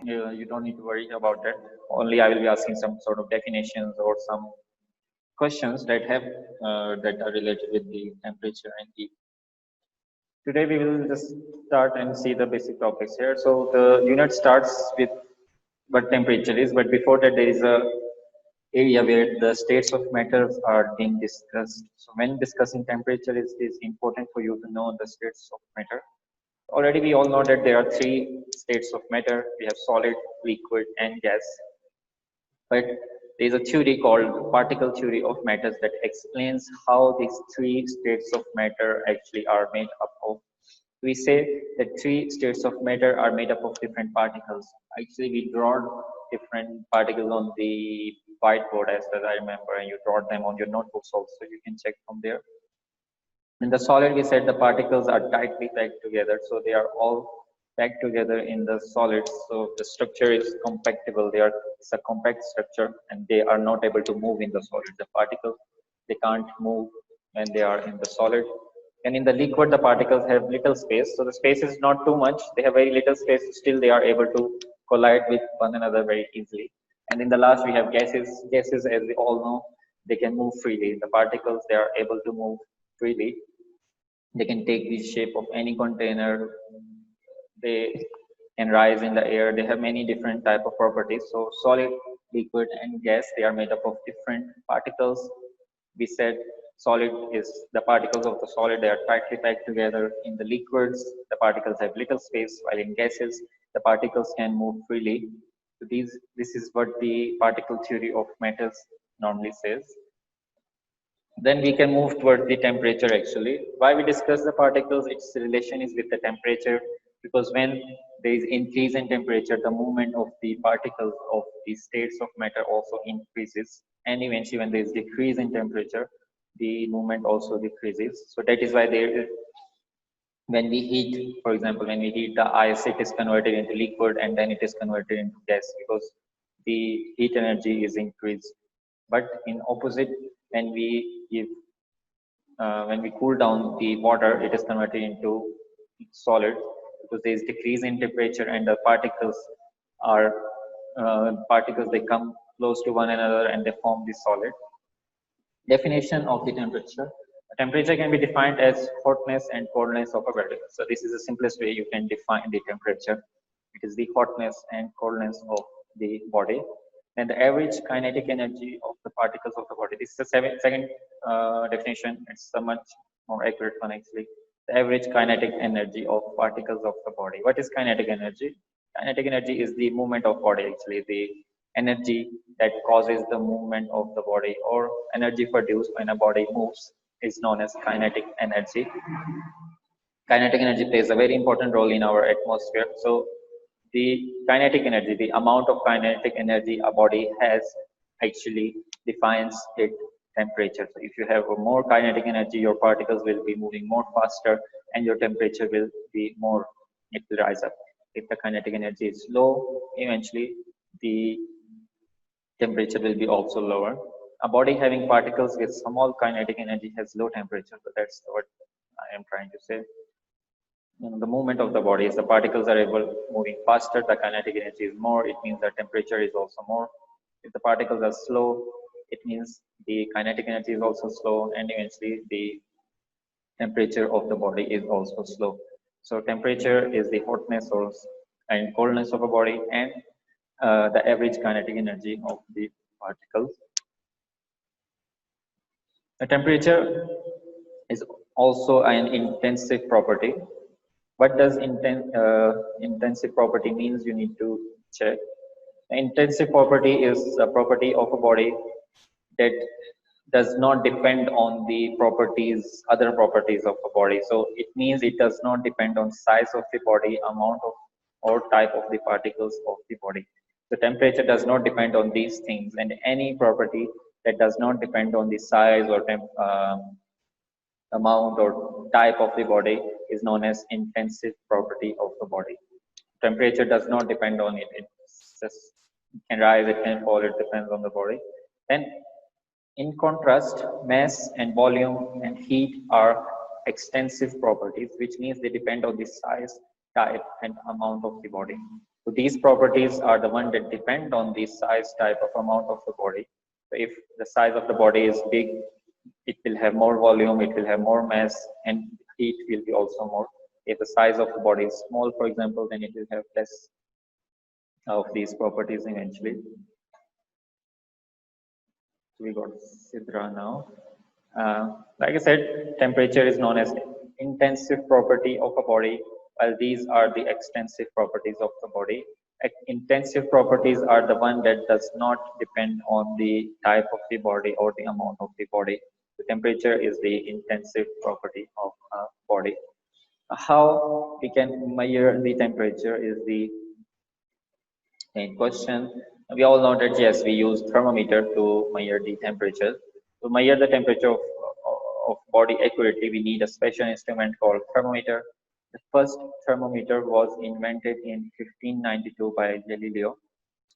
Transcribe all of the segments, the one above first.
You don't need to worry about that. Only I will be asking some sort of definitions or some questions that are related with the temperature and heat. Today we will just start and see the basic topics here. So the unit starts with what temperature is, but before that there is a area where the states of matter are being discussed. So when discussing temperature, it is important for you to know the states of matter. Already we all know that there are three states of matter. We have solid, liquid, and gas. But there is a theory called particle theory of matters that explains how these three states of matter actually are made up of. We say that three states of matter are made up of different particles. Actually, we draw different particles on the whiteboard as I remember, and you draw them on your notebooks also. You can check from there. In the solid, we said the particles are tightly packed together, so they are all packed together in the solids. So the structure is compactable. It's a compact structure, and they are not able to move in the solid. The particles they can't move when they are in the solid. And in the liquid, the particles have little space. So the space is not too much. They have very little space. Still, they are able to collide with one another very easily. And in the last, we have gases. Gases, as we all know, they can move freely. The particles, they are able to move freely. They can take the shape of any container. They can rise in the air. They have many different type of properties. So solid, liquid, and gas, they are made up of different particles. We said solid is the particles of the solid, they are tightly packed together. In the liquids, the particles have little space, while in gases, the particles can move freely. So this is what the particle theory of matters normally says. Then we can move towards the temperature actually. Why we discuss the particles, its relation is with the temperature, because when there is increase in temperature, the movement of the particles of the states of matter also increases. And eventually when there is decrease in temperature, the movement also decreases. So that is why when we heat, for example, when we heat the ice, it is converted into liquid and then it is converted into gas because the heat energy is increased. But in opposite, when we give when we cool down the water, it is converted into solid because there is decrease in temperature and the are particles they come close to one another and they form the solid. Definition of the temperature. Temperature can be defined as hotness and coldness of a body. So this is the simplest way you can define the temperature. It is the hotness and coldness of the body. And the average kinetic energy of the particles of the body. This is the second definition. It's a much more accurate one actually. The average kinetic energy of particles of the body. What is kinetic energy? Kinetic energy is the movement of body actually. The energy that causes the movement of the body or energy produced when a body moves is known as kinetic energy. Kinetic energy plays a very important role in our atmosphere. So the kinetic energy, the amount of kinetic energy a body has actually defines its temperature. So if you have more kinetic energy, your particles will be moving more faster and your temperature will be more, it will rise up. If the kinetic energy is low, eventually the temperature will be also lower. A body having particles with small kinetic energy has low temperature. So that's what I am trying to say. The movement of the body is the particles are able moving faster, the kinetic energy is more, it means the temperature is also more. If the particles are slow, it means the kinetic energy is also slow and eventually the temperature of the body is also slow. So temperature is the hotness or and coldness of a body and the average kinetic energy of the particles. The temperature is also an intensive property. What does intensive property means? You need to check. Intensive property is a property of a body that does not depend on the other properties of a body. So it means it does not depend on size of the body, amount of or type of the particles of the body. The temperature does not depend on these things, and any property that does not depend on the size or amount or type of the body is known as intensive property of the body. Temperature does not depend on it. It just can rise, it can fall, it depends on the body. Then in contrast, mass and volume and heat are extensive properties, which means they depend on the size, type, and amount of the body. So these properties are the one that depend on the size, type of amount of the body. So if the size of the body is big, it will have more volume, it will have more mass, and heat will be also more. If the size of the body is small, for example, then it will have less of these properties eventually. So we got Sidra now. Like I said, temperature is known as intensive property of a body, while these are the extensive properties of the body. Intensive properties are the one that does not depend on the type of the body or the amount of the body. The temperature is the intensive property of a body. How we can measure the temperature is the main question. We all know that yes, we use thermometer to measure the temperature. To measure the temperature of body accurately, we need a special instrument called thermometer. The first thermometer was invented in 1592 by Galileo.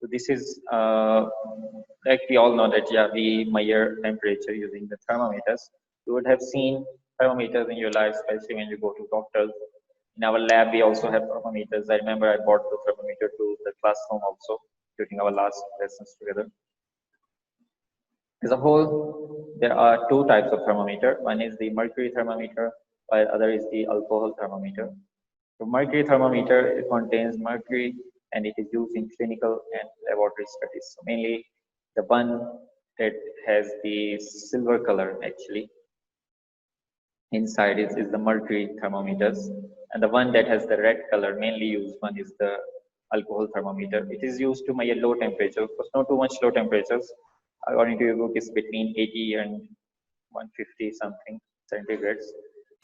So this is like we all know that yeah, we measure temperature using the thermometers. You would have seen thermometers in your life, especially when you go to doctors. In our lab, we also have thermometers. I remember I brought the thermometer to the classroom also during our last lessons together. As a whole, there are two types of thermometer. One is the mercury thermometer, while other is the alcohol thermometer. The mercury thermometer, it contains mercury and it is used in clinical and laboratory studies. So mainly the one that has the silver color actually inside is the mercury thermometers, and the one that has the red color mainly used one is the alcohol thermometer. It is used to measure low temperature, of course not too much low temperatures. According to your book, is between 80 and 150 something centigrades.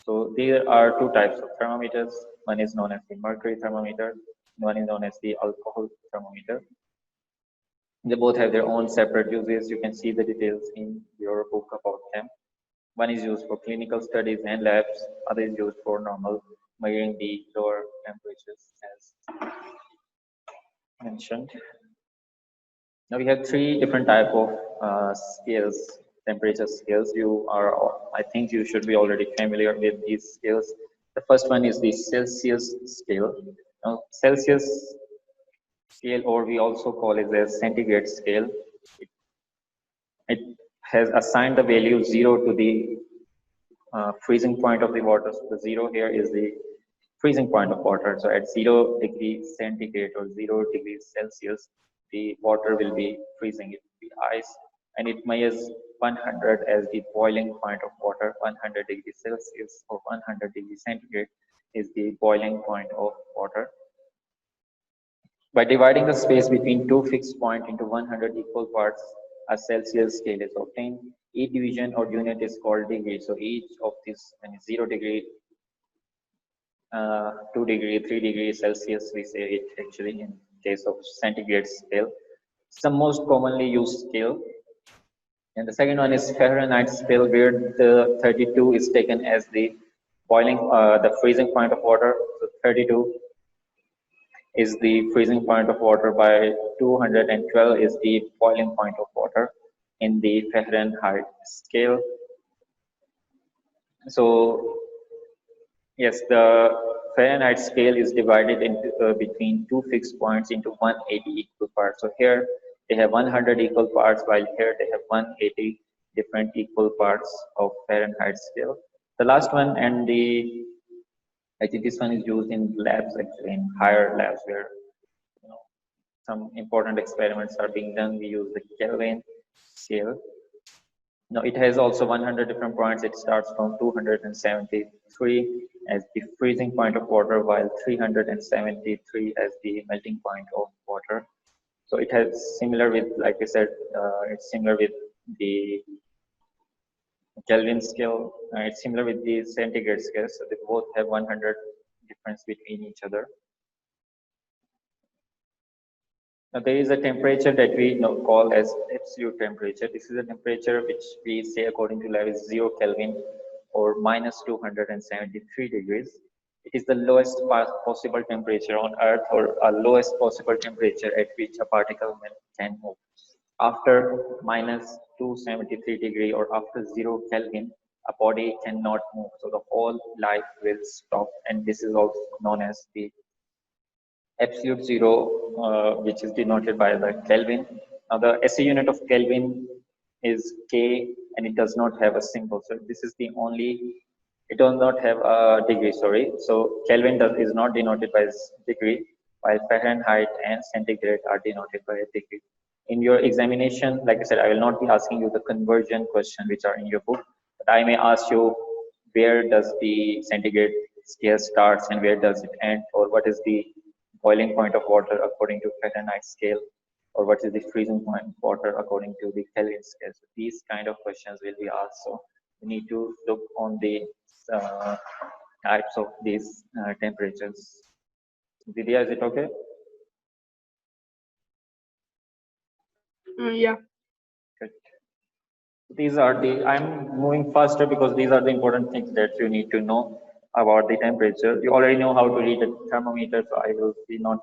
So there are two types of thermometers. One is known as the mercury thermometer, one is known as the alcohol thermometer. They both have their own separate uses. You can see the details in your book about them. One is used for clinical studies and labs, other is used for normal measuring the lower temperatures as mentioned. Now we have three different type of scales, temperature scales. I think you should be already familiar with these scales. The first one is the Celsius scale. Now Celsius scale, or we also call it the centigrade scale, it has assigned the value 0 to the freezing point of the water. So the 0 here is the freezing point of water. So at 0 degrees centigrade or 0 degrees Celsius, the water will be freezing. It will be ice, and it measures 100 as the boiling point of water. 100 degrees Celsius or 100 degrees centigrade is the boiling point of water. By dividing the space between two fixed points into 100 equal parts, a Celsius scale is obtained. Each division or unit is called degree. So each of these, when it's 0 degree, 2 degree, 3 degrees Celsius, we say it actually in case of centigrade scale. It's the most commonly used scale. And the second one is Fahrenheit scale, where the 32 is taken as the boiling, the freezing point of water. So 32 is the freezing point of water, by 212 is the boiling point of water in the Fahrenheit scale. So yes, the Fahrenheit scale is divided into between two fixed points into 180 equal parts. So here they have 100 equal parts, while here they have 180 different equal parts of Fahrenheit scale. The last one, and I think this one is used in labs, actually in higher labs where some important experiments are being done. We use the Kelvin scale. Now it has also 100 different points. It starts from 273 as the freezing point of water, while 373 as the melting point of water. So it has similar with, like I said, it's similar with the Kelvin scale. It's similar with the centigrade scale. So they both have 100 difference between each other. Now there is a temperature that we call as absolute temperature. This is a temperature which we say according to lab is 0 Kelvin or minus 273 degrees. It is the lowest possible temperature on Earth, or a lowest possible temperature at which a particle can move. After minus 273 degree or after 0 Kelvin, a body cannot move. So the whole life will stop, and this is also known as the absolute zero, which is denoted by the Kelvin. Now the SI unit of Kelvin is K, and it does not have a symbol. So this is the only, it does not have a degree, sorry. So Kelvin is not denoted by degree, while Fahrenheit and centigrade are denoted by a degree. In your examination, like I said, I will not be asking you the conversion question which are in your book, but I may ask you where does the centigrade scale starts and where does it end, or what is the boiling point of water according to Fahrenheit scale, or what is the freezing point of water according to the Kelvin scale. So these kind of questions will be asked. So we need to look on the uh, types of these temperatures. Vidya, is it okay? Yeah. Good. These are the, I'm moving faster because these are the important things that you need to know about the temperature. You already know how to read a thermometer, so I will be not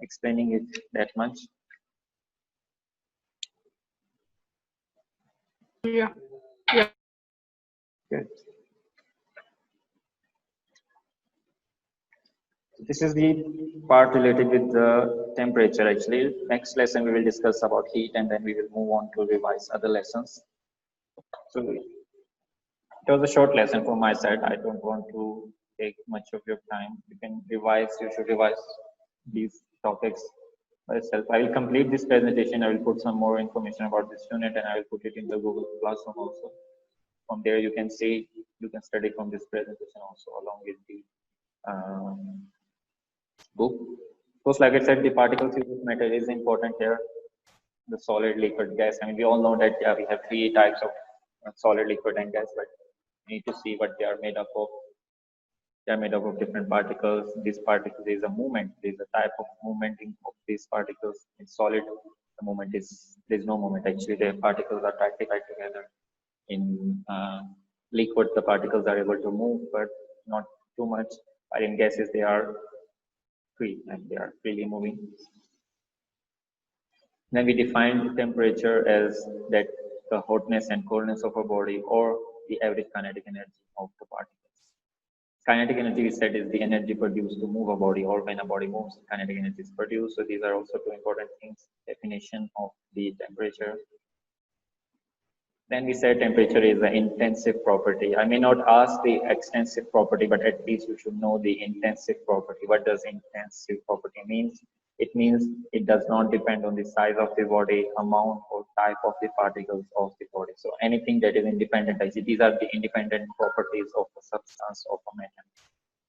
explaining it that much. Yeah. Yeah. Good. This is the part related with the temperature actually. Next lesson we will discuss about heat, and then we will move on to revise other lessons. So it was a short lesson from my side. I don't want to take much of your time. You can revise, you should revise these topics by yourself. I will complete this presentation. I will put some more information about this unit, and I will put it in the Google Classroom also. From there you can see, you can study from this presentation also along with the book. Of course, like I said, the particle physics matter is important here. The solid, liquid, gas. I mean, we all know that we have three types of solid, liquid, and gas, but we need to see what they are made up of. They are made up of different particles. These particles, there is a movement. There is a type of movement of these particles. In solid, the movement is, there is no movement. Actually, the particles are tightly tied together. In liquid, the particles are able to move, but not too much. While in gases, they are free and they are freely moving. Then we define temperature as that the hotness and coldness of a body, or the average kinetic energy of the particles. Kinetic energy, we said, is the energy produced to move a body, or when a body moves, kinetic energy is produced. So these are also two important things. Definition of the temperature. Then we said temperature is an intensive property. I may not ask the extensive property, but at least you should know the intensive property. What does intensive property means? It means it does not depend on the size of the body, amount or type of the particles of the body. So anything that is independent, actually, these are the independent properties of the substance of a matter.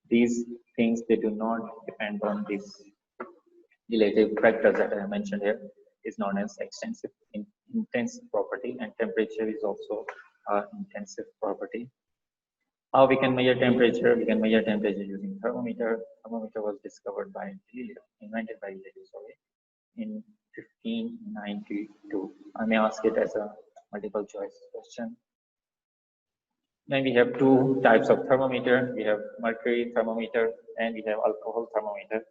These things, they do not depend on these relative factors that I mentioned here, is known as extensive intensive property, and temperature is also intensive property. How we can measure temperature? We can measure temperature using thermometer. Thermometer was discovered by Galileo, invented by Galileo, sorry, in 1592. I may ask it as a multiple choice question. Then we have two types of thermometer. We have mercury thermometer and we have alcohol thermometer.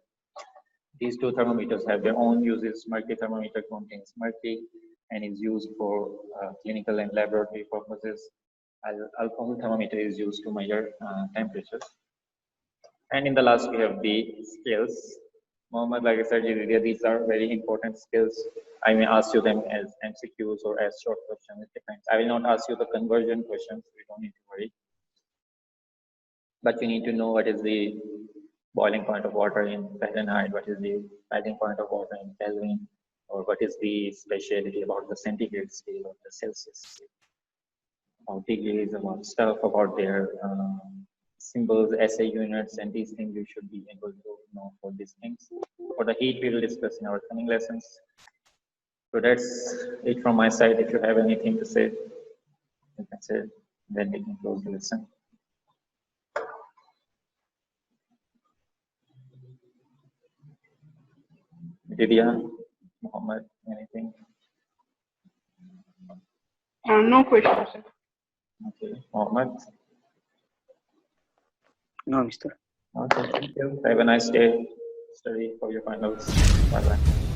These two thermometers have their own uses. Mercury thermometer contains mercury and is used for clinical and laboratory purposes. Alcohol thermometer is used to measure temperatures. And in the last, we have the scales. Mohammed, like I said, these are very important skills. I may ask you them as MCQs or as short questions. It depends. I will not ask you the conversion questions. We don't need to worry. But you need to know what is the boiling point of water in Fahrenheit, what is the melting point of water in Kelvin, or what is the speciality about the centigrade scale or the Celsius scale, about degrees, about stuff, about their symbols, SI units, and these things you should be able to know for these things. For the heat, we will discuss in our coming lessons. So that's it from my side. If you have anything to say, you can say, then we can close the lesson. Vidya, Mohammed, anything? No questions, sir. Okay, Mohammed. No, mister. Okay, thank you. Have a nice day. Study for your finals. Bye bye.